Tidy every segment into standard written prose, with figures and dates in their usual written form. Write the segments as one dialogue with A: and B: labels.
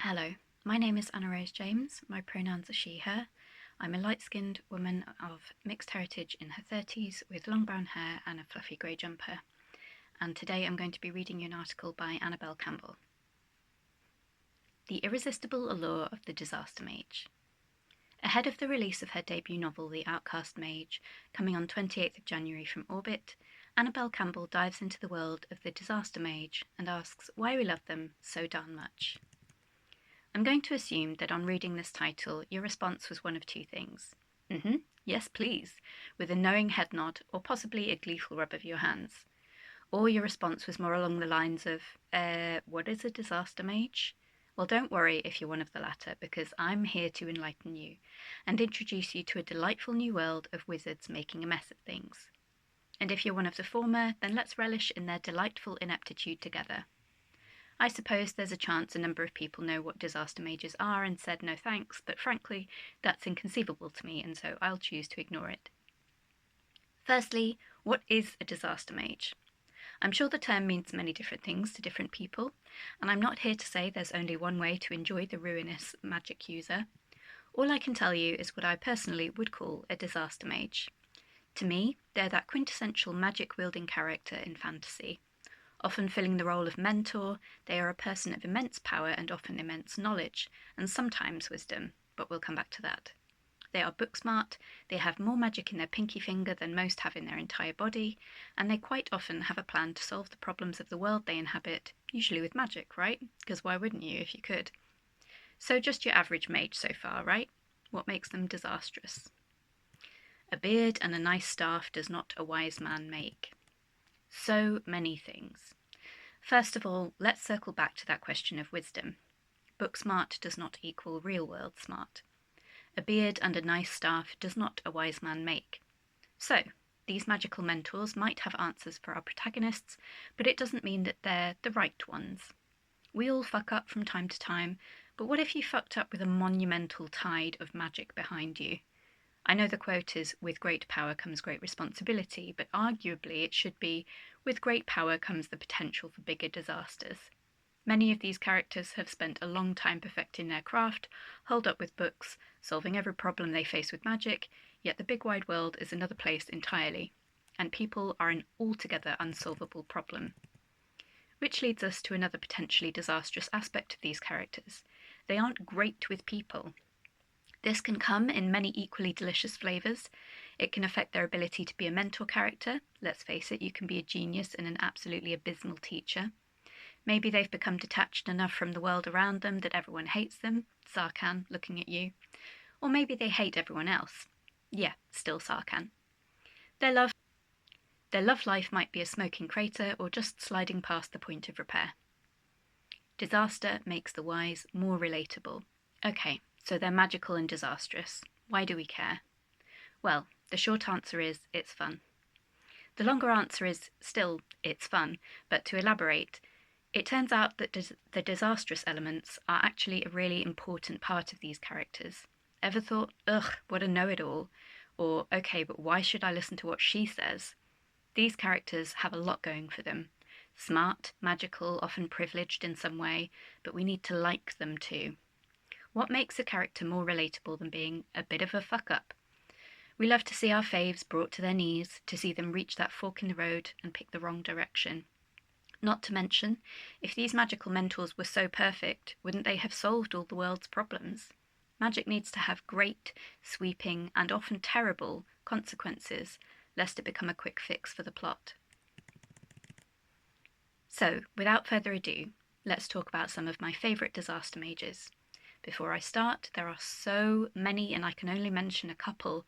A: Hello, my name is Anna Rose James. My pronouns are she, her. I'm a light-skinned woman of mixed heritage in her 30s with long brown hair and a fluffy grey jumper. And today I'm going to be reading you an article by Annabel Campbell. The Irresistible Allure of the Disaster Mage. Ahead of the release of her debut novel, The OUTCAST MAGE, coming on 28th of January from Orbit, Annabel Campbell dives into the world of the Disaster Mage and asks why we love them so darn much. I'm going to assume that on reading this title, your response was one of two things. Yes, please, with a knowing head nod or possibly a gleeful rub of your hands. Or your response was more along the lines of, what is a disaster mage? Well, don't worry if you're one of the latter, because I'm here to enlighten you and introduce you to a delightful new world of wizards making a mess of things. And if you're one of the former, then let's relish in their delightful ineptitude together. I suppose there's a chance a number of people know what disaster mages are and said no thanks, but frankly, that's inconceivable to me, and so I'll choose to ignore it. Firstly, what is a disaster mage? I'm sure the term means many different things to different people, and I'm not here to say there's only one way to enjoy the ruinous magic user. All I can tell you is what I personally would call a disaster mage. To me, they're that quintessential magic-wielding character in fantasy. Often filling the role of mentor, they are a person of immense power and often immense knowledge, and sometimes wisdom, but we'll come back to that. They are book smart, they have more magic in their pinky finger than most have in their entire body, and they quite often have a plan to solve the problems of the world they inhabit, usually with magic, right? Because why wouldn't you if you could? So just your average mage so far, right? What makes them disastrous? A beard and a nice staff does not a wise man make. So many things. First of all, let's circle back to that question of wisdom. Book smart does not equal real world smart. A beard and a nice staff does not a wise man make. So, these magical mentors might have answers for our protagonists, but it doesn't mean that they're the right ones. We all fuck up from time to time, but what if you fucked up with a monumental tide of magic behind you? I know the quote is, with great power comes great responsibility, but arguably it should be, with great power comes the potential for bigger disasters. Many of these characters have spent a long time perfecting their craft, holed up with books, solving every problem they face with magic, yet the big wide world is another place entirely, and people are an altogether unsolvable problem. Which leads us to another potentially disastrous aspect of these characters. They aren't great with people. This can come in many equally delicious flavours. It can affect their ability to be a mentor character. Let's face it, you can be a genius and an absolutely abysmal teacher. Maybe they've become detached enough from the world around them that everyone hates them. Sarkhan, looking at you. Or maybe they hate everyone else. Yeah, still Sarkhan. Their love life might be a smoking crater or just sliding past the point of repair. Disaster makes the wise more relatable. Okay, so they're magical and disastrous. Why do we care? Well, the short answer is it's fun. The longer answer is still it's fun, but to elaborate, it turns out that the disastrous elements are actually a really important part of these characters. Ever thought, ugh, what a know-it-all? Or, okay, but why should I listen to what she says? These characters have a lot going for them. Smart, magical, often privileged in some way, but we need to like them too. What makes a character more relatable than being a bit of a fuck-up? We love to see our faves brought to their knees, to see them reach that fork in the road and pick the wrong direction. Not to mention, if these magical mentors were so perfect, wouldn't they have solved all the world's problems? Magic needs to have great, sweeping, and often terrible consequences, lest it become a quick fix for the plot. So, without further ado, let's talk about some of my favourite disaster mages. Before I start, there are so many and I can only mention a couple.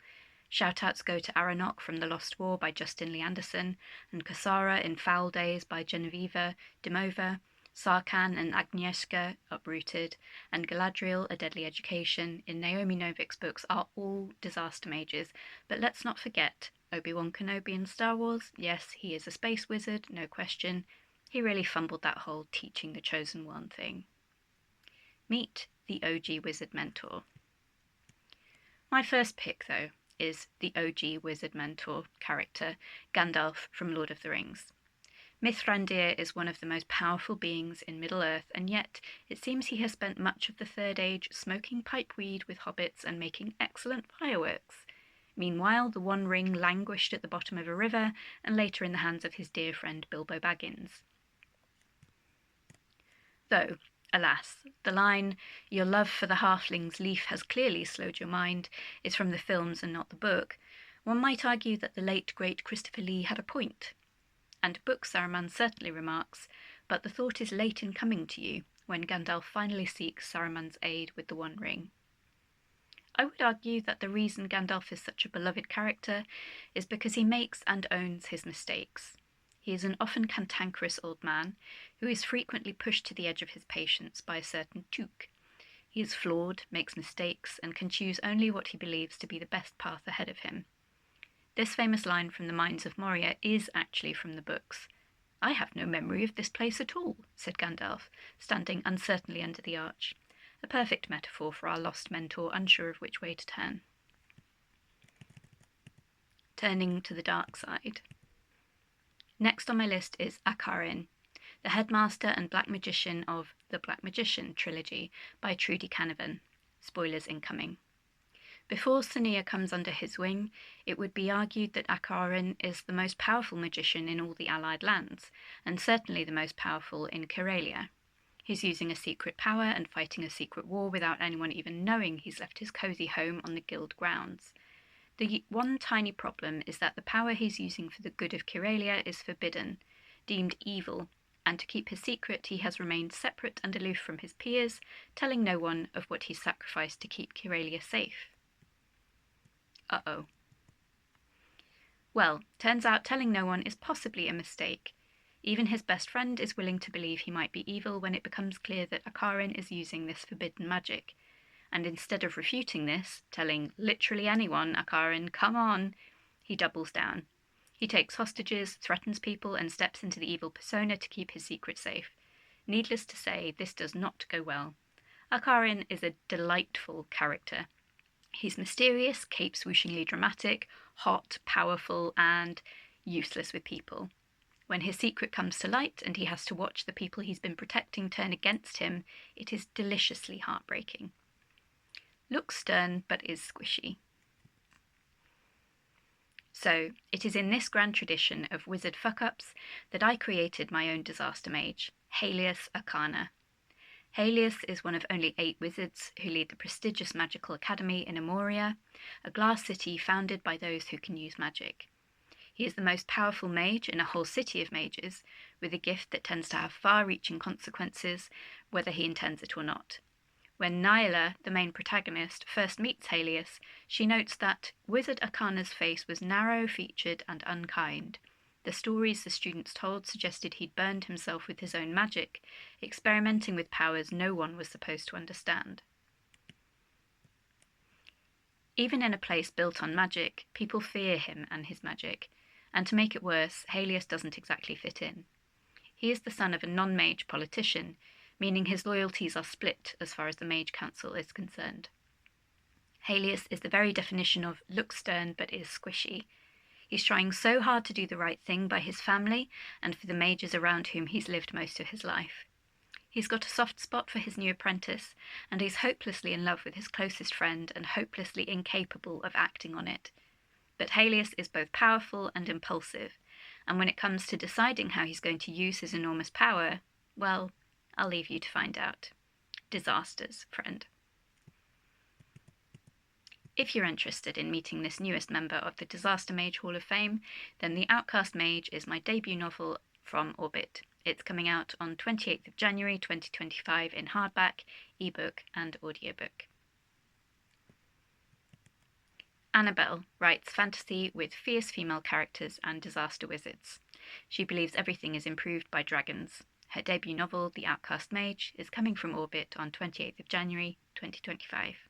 A: Shoutouts go to Aranok from The Lost War by Justin Lee Anderson, and Kasara in Foul Days by Genevieve Dimova, Sarkhan and Agnieszka, Uprooted, and Galadriel, A Deadly Education in Naomi Novik's books are all disaster mages, but let's not forget Obi-Wan Kenobi in Star Wars. Yes, he is a space wizard, no question. He really fumbled that whole teaching the chosen one thing. Meet the OG wizard mentor. My first pick, though, is the OG wizard mentor character, Gandalf from Lord of the Rings. Mithrandir is one of the most powerful beings in Middle-earth, and yet it seems he has spent much of the Third Age smoking pipeweed with hobbits and making excellent fireworks. Meanwhile, the One Ring languished at the bottom of a river, and later in the hands of his dear friend Bilbo Baggins. Though, alas, the line, "Your love for the halfling's leaf has clearly slowed your mind," is from the films and not the book, one might argue that the late great Christopher Lee had a point. And Book Saruman certainly remarks, but the thought is late in coming to you, when Gandalf finally seeks Saruman's aid with the One Ring. I would argue that the reason Gandalf is such a beloved character is because he makes and owns his mistakes. He is an often cantankerous old man who is frequently pushed to the edge of his patience by a certain toque. He is flawed, makes mistakes, and can choose only what he believes to be the best path ahead of him. This famous line from the Mines of Moria is actually from the books. "I have no memory of this place at all," said Gandalf, standing uncertainly under the arch. A perfect metaphor for our lost mentor, unsure of which way to turn. Turning to the dark side. Next on my list is Akarin, the headmaster and black magician of the Black Magician trilogy by Trudy Canavan. Spoilers incoming. Before Sania comes under his wing, it would be argued that Akarin is the most powerful magician in all the Allied lands, and certainly the most powerful in Karelia. He's using a secret power and fighting a secret war without anyone even knowing he's left his cosy home on the guild grounds. The one tiny problem is that the power he's using for the good of Karelia is forbidden, deemed evil, and to keep his secret he has remained separate and aloof from his peers, telling no one of what he's sacrificed to keep Karelia safe. Uh-oh. Well, turns out telling no one is possibly a mistake. Even his best friend is willing to believe he might be evil when it becomes clear that Akarin is using this forbidden magic. And instead of refuting this, telling literally anyone, "Akarin, come on," he doubles down. He takes hostages, threatens people, and steps into the evil persona to keep his secret safe. Needless to say, this does not go well. Akarin is a delightful character. He's mysterious, cape-swooshingly dramatic, hot, powerful, and useless with people. When his secret comes to light and he has to watch the people he's been protecting turn against him, it is deliciously heartbreaking. Looks stern, but is squishy. So, it is in this grand tradition of wizard fuck-ups that I created my own disaster mage, Helios Arcana. Helios is one of only 8 wizards who lead the prestigious magical academy in Moria, a glass city founded by those who can use magic. He is the most powerful mage in a whole city of mages, with a gift that tends to have far-reaching consequences, whether he intends it or not. When Nyla, the main protagonist, first meets Helios, she notes that Wizard Arcana's face was narrow-featured and unkind. The stories the students told suggested he'd burned himself with his own magic, experimenting with powers no one was supposed to understand. Even in a place built on magic, people fear him and his magic, and to make it worse, Helios doesn't exactly fit in. He is the son of a non-mage politician, meaning his loyalties are split as far as the Mage Council is concerned. Helios is the very definition of looks stern but is squishy. He's trying so hard to do the right thing by his family and for the mages around whom he's lived most of his life. He's got a soft spot for his new apprentice, and he's hopelessly in love with his closest friend and hopelessly incapable of acting on it. But Helios is both powerful and impulsive, and when it comes to deciding how he's going to use his enormous power, well, I'll leave you to find out. Disasters, friend. If you're interested in meeting this newest member of the Disaster Mage Hall of Fame, then The OUTCAST Mage is my debut novel from Orbit. It's coming out on 28th of January 2025 in hardback, ebook and audiobook. Annabel writes fantasy with fierce female characters and disaster wizards. She believes everything is improved by dragons. Her debut novel, The OUTCAST Mage, is coming from Orbit on 28th of January 2025.